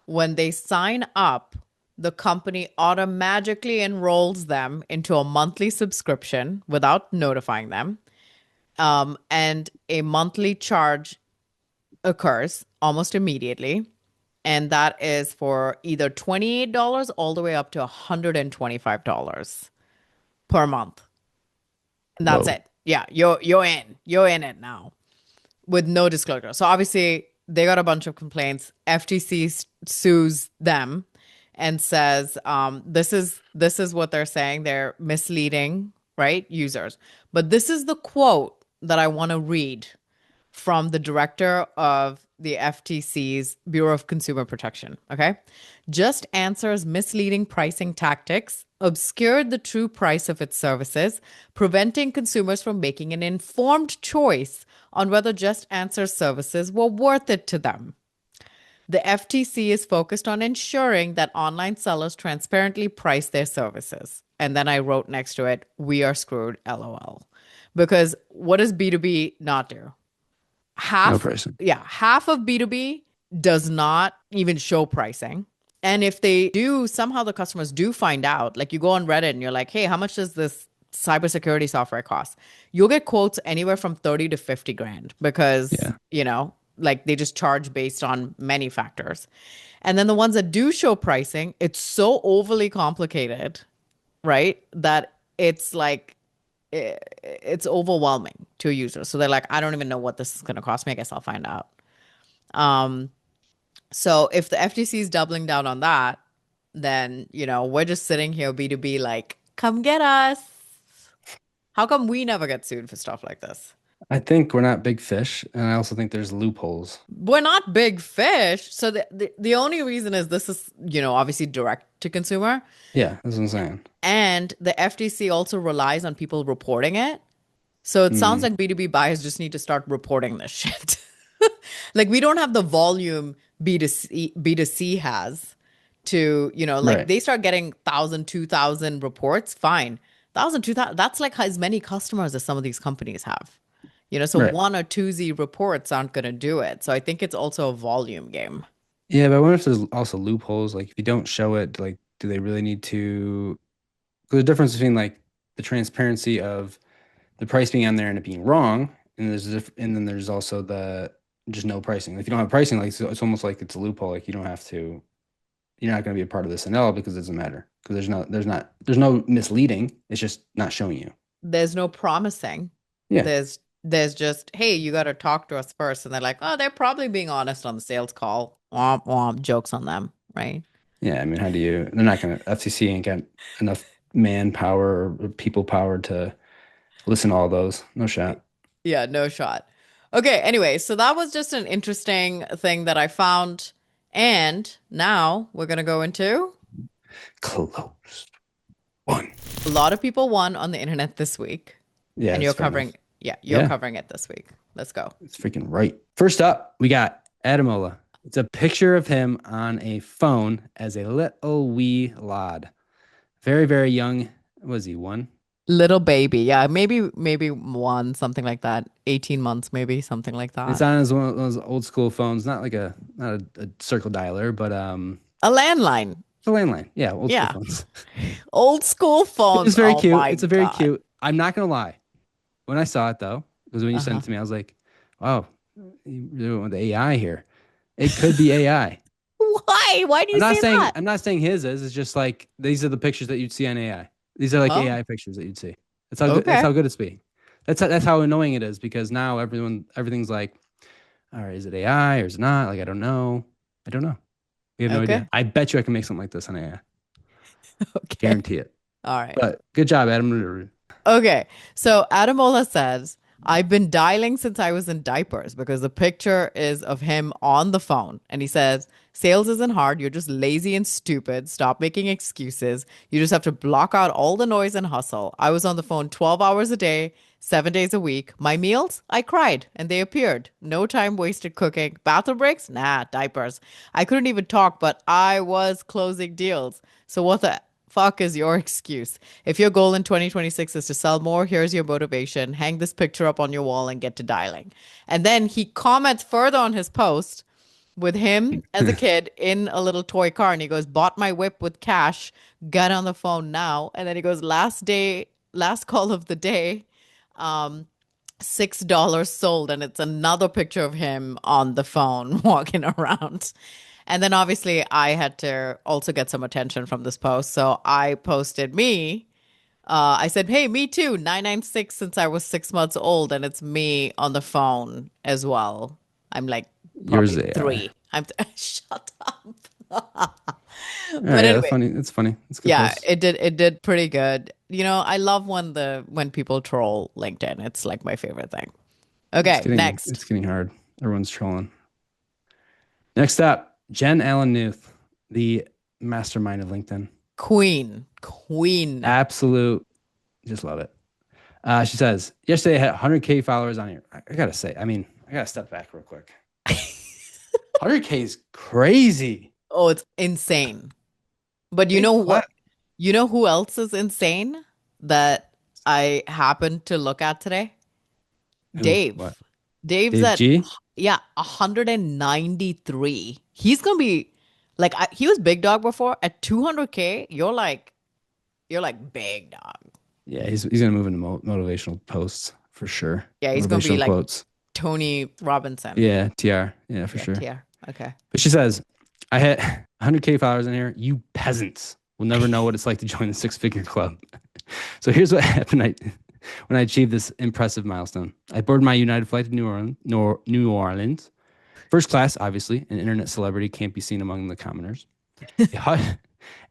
when they sign up, the company automatically enrolls them into a monthly subscription without notifying them. And a monthly charge occurs almost immediately. And that is for either $28 all the way up to $125 per month. And that's Whoa. it. Yeah, you're in. You're in it now with no disclosure. So obviously they got a bunch of complaints. FTC sues them and says this is what they're saying. They're misleading, right, users. But this is the quote that I want to read from the director of the FTC's Bureau of Consumer Protection. Okay. JustAnswer's misleading pricing tactics obscured the true price of its services, preventing consumers from making an informed choice on whether JustAnswer services were worth it to them. The FTC is focused on ensuring that online sellers transparently price their services. And then I wrote next to it, we are screwed, LOL. Because what does B2B not do? No pricing. Yeah, half of B2B does not even show pricing. And if they do, somehow the customers do find out, like you go on Reddit and you're like, hey, how much does this cybersecurity software cost? You'll get quotes anywhere from 30 to 50 grand because, like they just charge based on many factors. And then the ones that do show pricing, it's so overly complicated, right? That it's like, it's overwhelming to a user. So they're like, I don't even know what this is going to cost me. I guess I'll find out. So if the FTC is doubling down on that, then, we're just sitting here B2B like, come get us. How come we never get sued for stuff like this? I think we're not big fish, and I also think there's loopholes. We're not big fish. So the only reason is this is, obviously direct to consumer. Yeah, that's what I'm saying. And the FTC also relies on people reporting it. So it sounds like B2B buyers just need to start reporting this shit. Like we don't have the volume B2C has to, like Right. they start getting 1,000, 2,000 reports, fine. 1,000, 2,000. That's like as many customers as some of these companies have. So Right. one or two Z reports aren't going to do it. So I think it's also a volume game. Yeah, but I wonder if there's also loopholes. Like if you don't show it, like do they really need to? Because the difference between like the transparency of the price being on there and it being wrong, and and then there's also the just no pricing. If you don't have pricing, like it's almost like it's a loophole. Like you don't have to, you're not going to be a part of this NL because it doesn't matter because there's no misleading. It's just not showing you. There's no promising. Yeah. There's just, hey, you got to talk to us first. And they're like, oh, they're probably being honest on the sales call. Womp, womp, jokes on them, right? Yeah. I mean, how do you? They're not going to. FCC ain't got enough manpower or people power to listen to all those. No shot. Yeah, no shot. Okay, anyway, so that was just an interesting thing that I found. And now we're going to go into Close one. a lot of people won on the internet this week. Yeah. And that's you're fair enough. covering, you're Yeah. covering it this week. Let's go. It's freaking right. First up, we got Adamola. It's a picture of him on a phone as a little wee lad. Very, very young. Was he one? Little baby. Yeah, maybe one, something like that. 18 months, maybe something like that. It's on his one of those old school phones, not a circle dialer, but a landline. it's a landline. Yeah, old Yeah. school phones. Old school phones. It's very Oh cute. my It's a very God. cute. I'm not gonna lie. When I saw it though, because when you sent it to me, I was like, wow, you really went with the AI here. It could be AI. Why? Why do you say that? I'm not saying his is. It's just like these are the pictures that you'd see on AI. These are like Oh. AI pictures that you'd see. That's how good it's being. That's how annoying it is because now everything's like, all right, is it AI or is it not? Like I don't know. We have no Okay. idea. I bet you I can make something like this on AI. Okay. Guarantee it. All right. But good job, Adam. Okay. So Adamola says, I've been dialing since I was in diapers because the picture is of him on the phone. And he says, sales isn't hard. You're just lazy and stupid. Stop making excuses. You just have to block out all the noise and hustle. I was on the phone 12 hours a day, 7 days a week. My meals, I cried and they appeared. No time wasted cooking. Bathroom breaks? Nah, diapers. I couldn't even talk, but I was closing deals. So what the fuck is your excuse? If your goal in 2026 is to sell more, here's your motivation. Hang this picture up on your wall and get to dialing. And then he comments further on his post with him as a kid in a little toy car. And he goes, bought my whip with cash, got on the phone now. And then he goes, last call of the day, $6 sold. And it's another picture of him on the phone walking around. And then obviously I had to also get some attention from this post. So I posted me. I said, hey, me too. 996 since I was 6 months old. And it's me on the phone as well. I'm like Yours probably AI. 3. Shut up. But But yeah, anyway, It's funny. It's good. yeah, Post. it did pretty good. I love when people troll LinkedIn. It's like my favorite thing. Okay, next. It's getting hard. Everyone's trolling. Next up, Jen Allen Newth, the mastermind of LinkedIn. Queen. Absolute. Just love it. She says, yesterday I had 100K followers on here. I got to say, I got to step back real quick. 100K is crazy. Oh, it's insane. But you know what? You know who else is insane that I happened to look at today? Dave. What? Dave's Dave at G? 193. He's gonna be like he was big dog before. At 200K, you're like big dog. Yeah, he's gonna move into motivational posts for sure. Yeah, he's gonna be Motivational like quotes. Tony Robinson. Yeah, TR. Yeah, for sure. TR. Okay. But she says, I had 100K followers in here. You peasants will never know what it's like to join the six-figure club. So here's what happened when I achieved this impressive milestone. I boarded my United flight to New Orleans. First class, obviously. An internet celebrity can't be seen among the commoners. A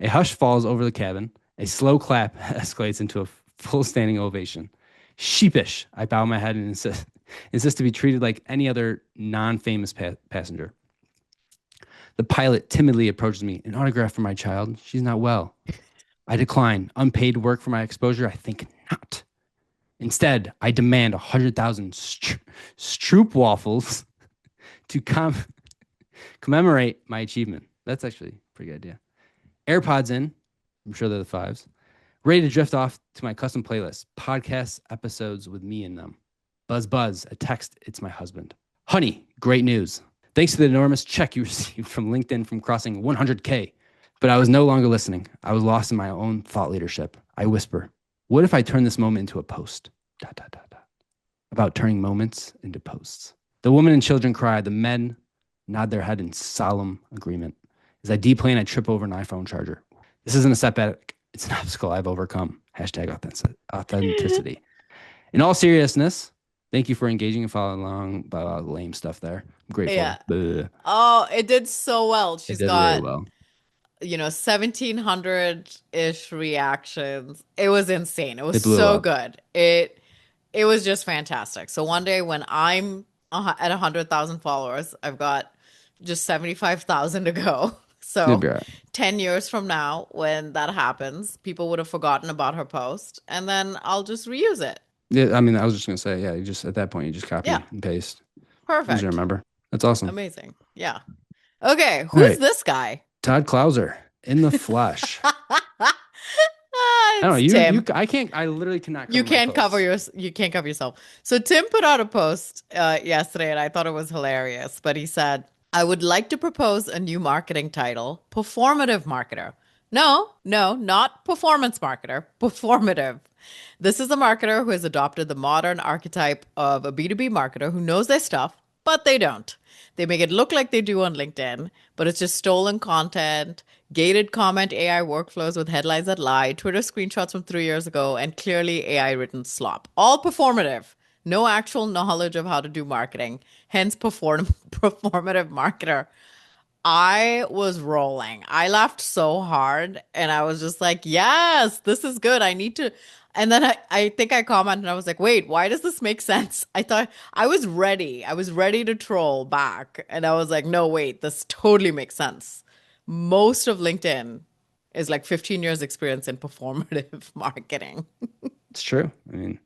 hush falls over the cabin. A slow clap escalates into a full standing ovation. Sheepish, I bow my head and insist to be treated like any other non-famous passenger. The pilot timidly approaches me. An autograph for my child. She's not well. I decline. Unpaid work for my exposure? I think not. Instead, I demand 100,000 Stroop waffles to commemorate my achievement. That's actually a pretty good idea. AirPods in. I'm sure they're the 5s. Ready to drift off to my custom playlist, podcast episodes with me in them. Buzz, buzz, a text, it's my husband. Honey, great news. Thanks to the enormous check you received from LinkedIn from crossing 100K. But I was no longer listening. I was lost in my own thought leadership. I whisper, what if I turn this moment into a post? About turning moments into posts. The women and children cry. The men nod their head in solemn agreement. As I deplane, I trip over an iPhone charger. This isn't a setback. It's an obstacle I've overcome. Hashtag authenticity. In all seriousness, thank you for engaging and following along. Blah, blah, lame stuff there. I'm grateful. Yeah. Oh, it did so well. It She's did got, really well. 1,700-ish reactions. It was insane. It was It blew so up. good. It was just fantastic. So one day when I'm at 100,000 followers, I've got just 75,000 to go. You'll So be all right. 10 years from now, when that happens, people would have forgotten about her post, and then I'll just reuse it. Yeah, I mean, I was just gonna say, yeah, you just at that point you just copy Yeah. and paste. Easy to Perfect. remember. That's awesome. Amazing. Yeah. Okay, who's right. this guy? Todd Clauser in the flesh. I don't know. It's Tim. I literally cannot cover You my can't cover posts. you can't cover yourself. So Tim put out a post yesterday, and I thought it was hilarious. But he said, "I would like to propose a new marketing title: performative marketer. No, not performance marketer. Performative. This is a marketer who has adopted the modern archetype of a B2B marketer who knows their stuff, but they don't. They make it look like they do on LinkedIn, but it's just stolen content, gated comment AI workflows with headlines that lie, Twitter screenshots from 3 years ago, and clearly AI written slop. All performative. No actual knowledge of how to do marketing. Hence, performative marketer." I was rolling. I laughed so hard, and I was just like, yes, this is good. I need to. And then I think I commented, and I was like, wait, why does this make sense? I thought I was ready. I was ready to troll back. And I was like, no, wait, this totally makes sense. Most of LinkedIn is like 15 years experience in performative marketing. It's true. I mean,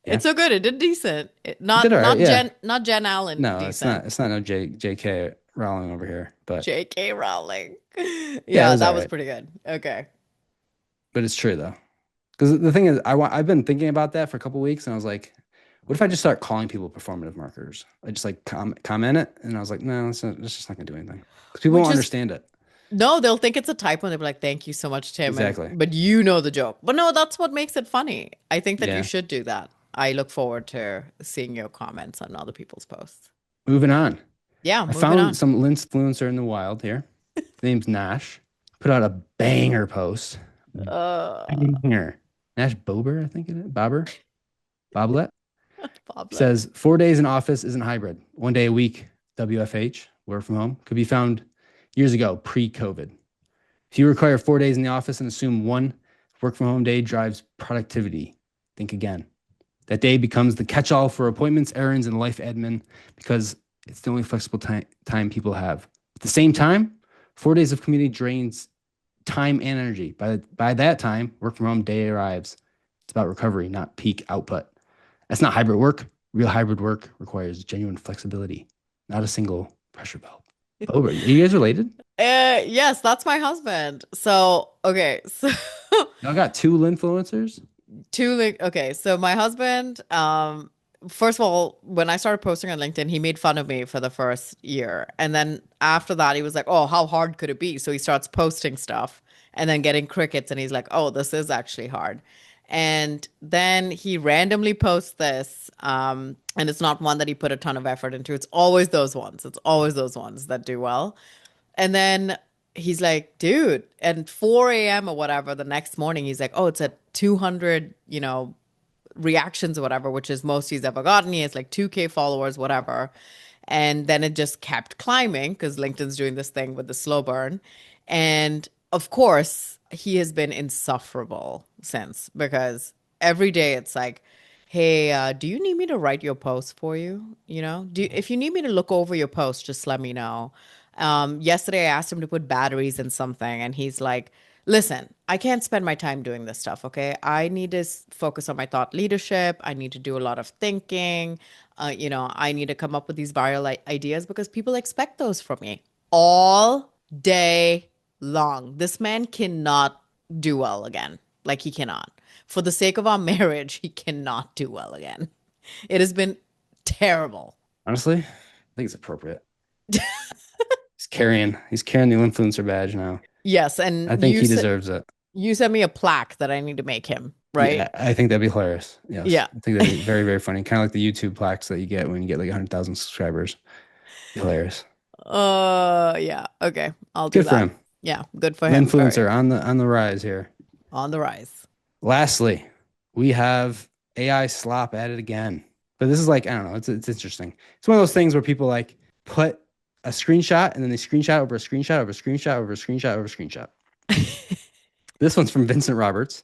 yeah. It's so good. It did decent. Not did all right, not yeah. not Jen Allen No, decent. it's not no JK Rowling over here, but J.K. Rowling. yeah, it Yeah, was that all was right. pretty good. Okay. But it's true though, because the thing is, I've been thinking about that for a couple weeks, and I was like, what if I just start calling people performative marketers? I just like comment it, and I was like, no, it's just not gonna do anything because people Which won't is understand it. No, they'll think it's a typo and they'll be like, thank you so much, Tim. Exactly. But you know the joke. But no, that's what makes it funny. I think that you Yeah. should do that. I look forward to seeing your comments on other people's posts. Moving on. Yeah, I moving found on. some influencer in the wild here. His name's Nash. Put out a banger post. Banger. Nash Bober, I think it is. Boblet. Bob Says 4 days in office isn't hybrid. 1 day a week, WFH, work from home, could be found years ago, pre-COVID. If you require 4 days in the office and assume one work from home day drives productivity, think again. That day becomes the catch-all for appointments, errands, and life admin because it's the only flexible time people have. At the same time, 4 days of commuting drains time and energy. By that time, work from home day arrives. It's about recovery, not peak output. That's not hybrid work. Real hybrid work requires genuine flexibility, not a single pressure belt. Are you guys related? Yes, that's my husband. So, okay. So Y'all got two influencers? okay, so my husband, first of all, when I started posting on LinkedIn, he made fun of me for the first year. And then after that, he was like, oh, how hard could it be? So he starts posting stuff and then getting crickets. And he's like, oh, this is actually hard. And then he randomly posts this. And it's not one that he put a ton of effort into. It's always those ones. It's always those ones that do well. And then he's like, dude, and 4 a.m. or whatever, the next morning, he's like, oh, it's at 200, reactions or whatever, which is most he's ever gotten. He has like 2K followers, whatever. And then it just kept climbing because LinkedIn's doing this thing with the slow burn. And of course, he has been insufferable since because every day it's like, hey, do you need me to write your post for you? If you need me to look over your post, just let me know. Yesterday, I asked him to put batteries in something, and he's like, listen, I can't spend my time doing this stuff, okay? I need to focus on my thought leadership. I need to do a lot of thinking. I need to come up with these viral ideas because people expect those from me all day long. This man cannot do well again. Like he cannot. For the sake of our marriage, he cannot do well again. It has been terrible. Honestly, I think it's appropriate. He's carrying the influencer badge now. Yes, I and think he deserves it. you sent me a plaque that I need to make him, right? Yeah, I think that'd be hilarious. Yes. Yeah. I think that'd be very, very funny. Kind of like the YouTube plaques that you get when you get like 100,000 subscribers. Hilarious. Yeah. Okay. I'll do Good for that. him. Yeah, good for him. Influencer on the rise here. On the rise. Lastly, we have AI slop at it again. But this is like, I don't know, it's interesting. It's one of those things where people like put a screenshot and then they screenshot over a screenshot over a screenshot over a screenshot over a screenshot. This one's from Vincent Roberts.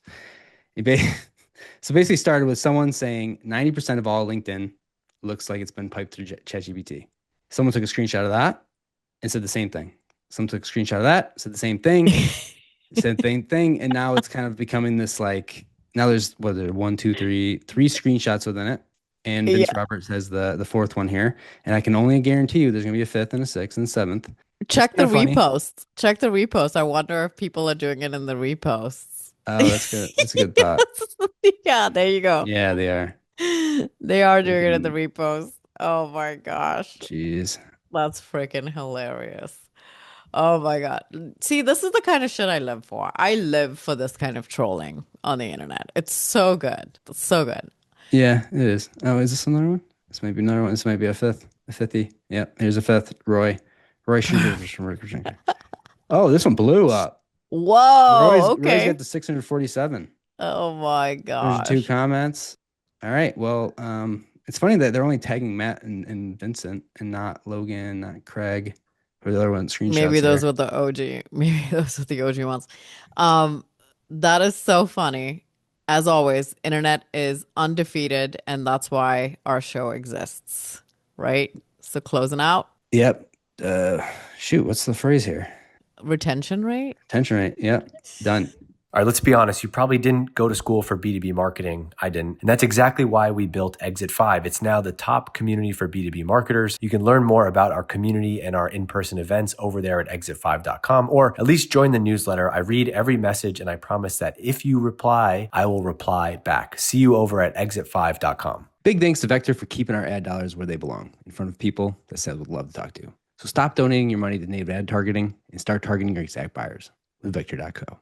So basically started with someone saying 90% of all LinkedIn looks like it's been piped through ChatGPT. Someone took a screenshot of that and said the same thing. Someone took a screenshot of that, said the same thing, said the same thing. And now it's kind of becoming this like, now there's three screenshots within it. And Vince Roberts has the fourth one here. And I can only guarantee you there's going to be a fifth and a sixth and a seventh. Check the reposts. Check the reposts. I wonder if people are doing it in the reposts. Oh, that's good. That's a good thought. Yeah, there you go. Yeah, they are. They are doing it in the reposts. Oh my gosh. Jeez. That's freaking hilarious. Oh my God. See, this is the kind of shit I live for. I live for this kind of trolling on the internet. It's so good. It's so good. Yeah, it is. Oh, is this another one? This might be another one. This might be a fifth. A fifty. Yeah, here's a fifth. Roy Schubert. Oh, this one blew up. Whoa. Roy's got the 647. Oh my gosh. There's 2 comments. All right. Well, it's funny that they're only tagging Matt and Vincent and not Logan, not Craig, or the other one screenshots. Maybe those were the OG. Maybe those were the OG ones. That is so funny. As always, internet is undefeated, and that's why our show exists, right? So closing out. Yep. Shoot, what's the phrase here? Retention rate? Retention rate. Yep. Done. All right, let's be honest. You probably didn't go to school for B2B marketing. I didn't. And that's exactly why we built Exit 5. It's now the top community for B2B marketers. You can learn more about our community and our in-person events over there at exit5.com, or at least join the newsletter. I read every message, and I promise that if you reply, I will reply back. See you over at exit5.com. Big thanks to Vector for keeping our ad dollars where they belong, in front of people that Seth would love to talk to. So stop donating your money to native ad targeting and start targeting your exact buyers with Vector.co.